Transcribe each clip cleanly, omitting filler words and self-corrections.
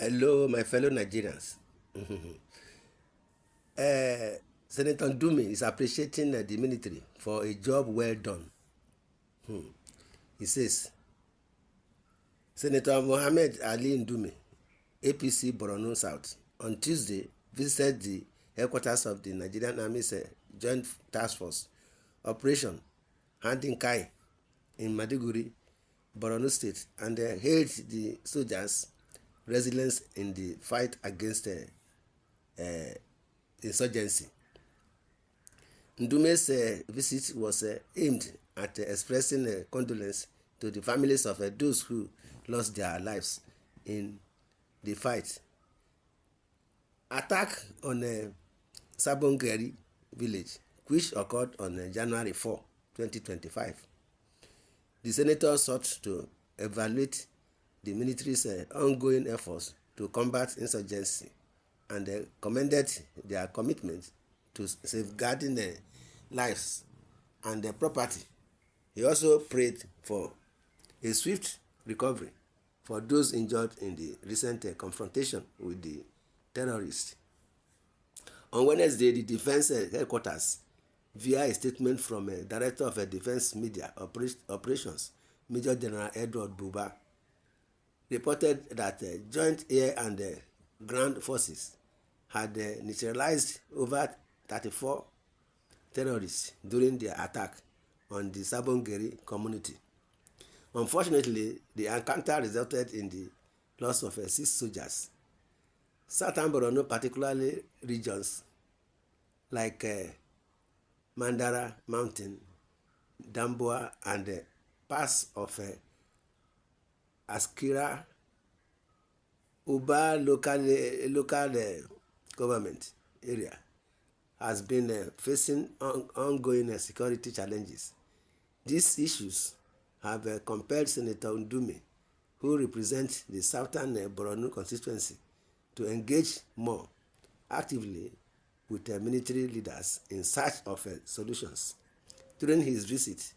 Hello, my fellow Nigerians. Senator Ndume is appreciating the military for a job well done. He says, Senator Mohammed Ali Ndume, APC Borno South, on Tuesday visited the headquarters of the Nigerian Army's Joint Task Force Operation Handing Kai in Maiduguri, Borno State, and hailed the soldiers' resilience in the fight against insurgency. Ndume's visit was aimed at expressing condolence to the families of those who lost their lives in the fight. Attack on Sabongeri village, which occurred on January 4, 2025. The senator sought to evaluate the military's ongoing efforts to combat insurgency and commended their commitment to safeguarding lives and property. He also prayed for a swift recovery for those injured in the recent confrontation with the terrorists. On Wednesday, the Defense Headquarters, via a statement from Director of Defense Media Operations, Major General Edward Buba, reported that joint air and ground forces had neutralized over 34 terrorists during their attack on the Sabongeri community. Unfortunately, the encounter resulted in the loss of 6 soldiers. Southern Borno, particularly regions like Mandara Mountain, Damboa, and parts of Askira Uba local government area has been facing ongoing security challenges. These issues have compelled Senator Ndume, who represents the Southern Borno constituency, to engage more actively with military leaders in search of solutions. During his visit,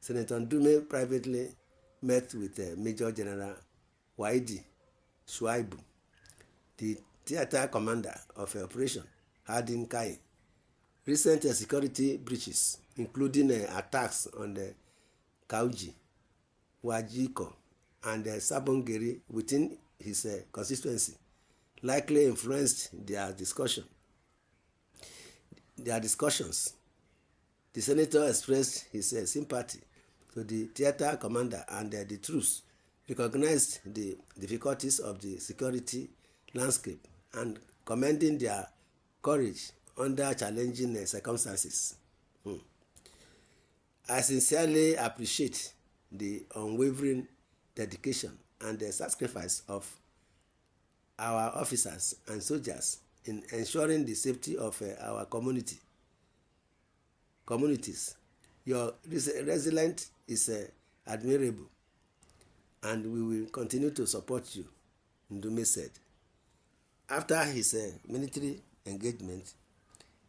Senator Ndume privately met with Major General Waidi Shuaibu, the theater commander of Operation Hardin Kai. Recent security breaches, including attacks on the Kauji, Wajiko, and Sabongeri within his constituency, likely influenced their discussions. The senator expressed his sympathy to the theater commander, and the troops recognized the difficulties of the security landscape and commending their courage under challenging circumstances. I sincerely appreciate the unwavering dedication and the sacrifice of our officers and soldiers in ensuring the safety of our communities. Your resilience is admirable, and we will continue to support you, Ndume said. After his military engagement,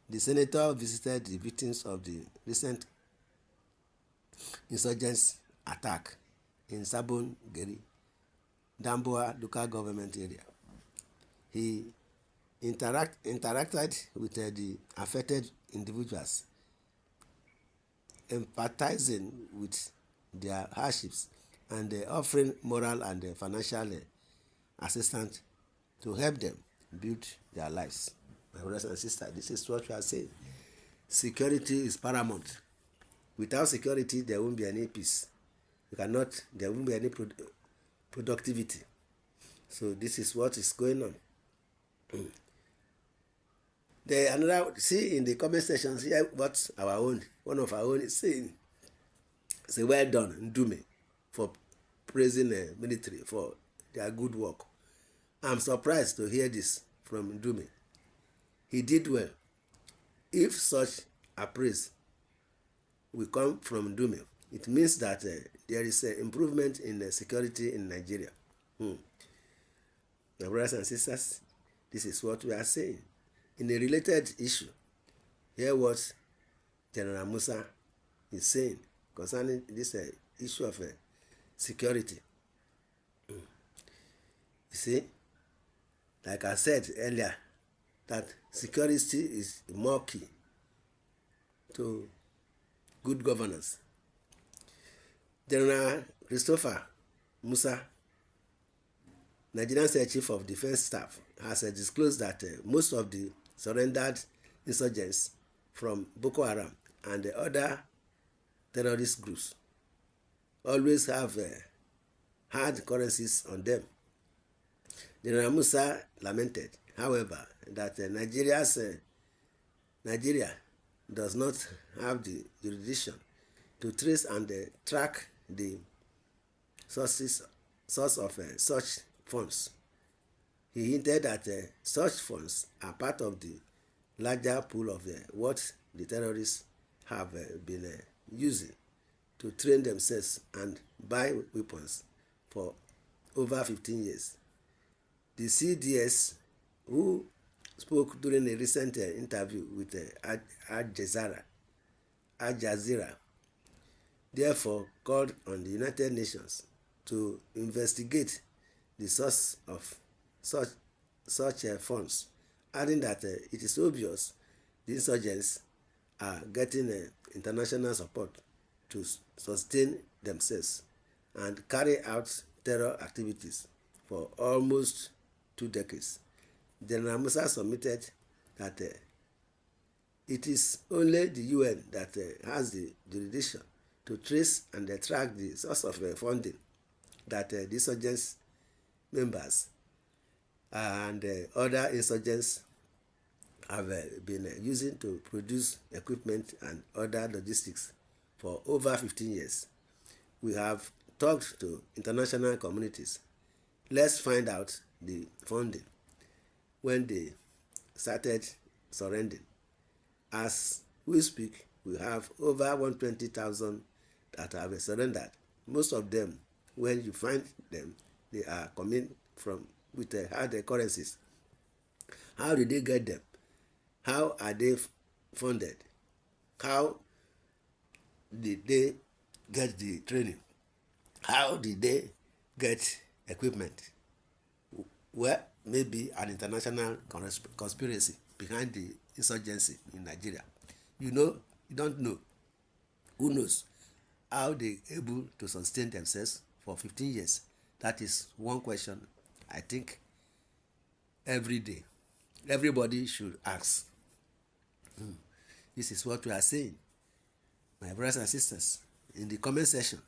the senator visited the victims of the recent insurgents attack in Sabongeri, Damboa local government area. He interacted with the affected individuals, empathizing with their hardships and offering moral and financial assistance to help them build their lives. My brothers and sisters, this is what we are saying. Security is paramount. Without security, there won't be any peace. There won't be any productivity. So this is what is going on. See in the comment sections here what one of our own is saying. Say, well done, Ndume, for praising the military for their good work. I'm surprised to hear this from Ndume. He did well. If such a praise will come from Ndume, it means that there is an improvement in security in Nigeria. My brothers and sisters, this is what we are saying. In a related issue, hear what General Musa is saying concerning this issue of security. You see, like I said earlier, that security is more key to good governance. General Christopher Musa, Nigerian State Chief of Defence Staff, has disclosed that most of the surrendered insurgents from Boko Haram and the other terrorist groups always have hard currencies on them. General Musa lamented, however, that Nigeria does not have the jurisdiction to trace and track the source of such funds. He hinted that such funds are part of the larger pool of what the terrorists have been using to train themselves and buy weapons for over 15 years. The CDS, who spoke during a recent interview with Al Jazeera, therefore called on the United Nations to investigate the source of such funds, adding that it is obvious the insurgents are getting international support to sustain themselves and carry out terror activities for almost 2 decades. General Musa submitted that it is only the UN that has the jurisdiction to trace and track the source of funding that the insurgents members and other insurgents have been using to produce equipment and other logistics for over 15 years. We have talked to international communities. Let's find out the funding when they started surrendering. As we speak, we have over 120,000 that have surrendered. Most of them, when you find them, they are coming from with hard currencies. How did they get them? How are they funded? How did they get the training? How did they get equipment? Well, maybe an international conspiracy behind the insurgency in Nigeria. You don't know. Who knows how they able to sustain themselves for 15 years? That is one question I think every day everybody should ask. This is what we are saying, my brothers and sisters, in the comment section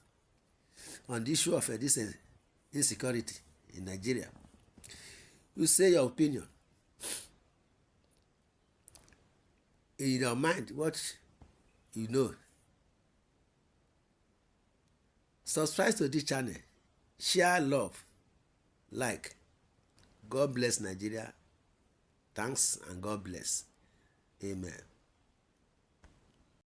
on the issue of this insecurity in Nigeria. You say your opinion. In your mind, what you know. Subscribe to this channel. Share love. Like. God bless Nigeria. Thanks and God bless. Amen.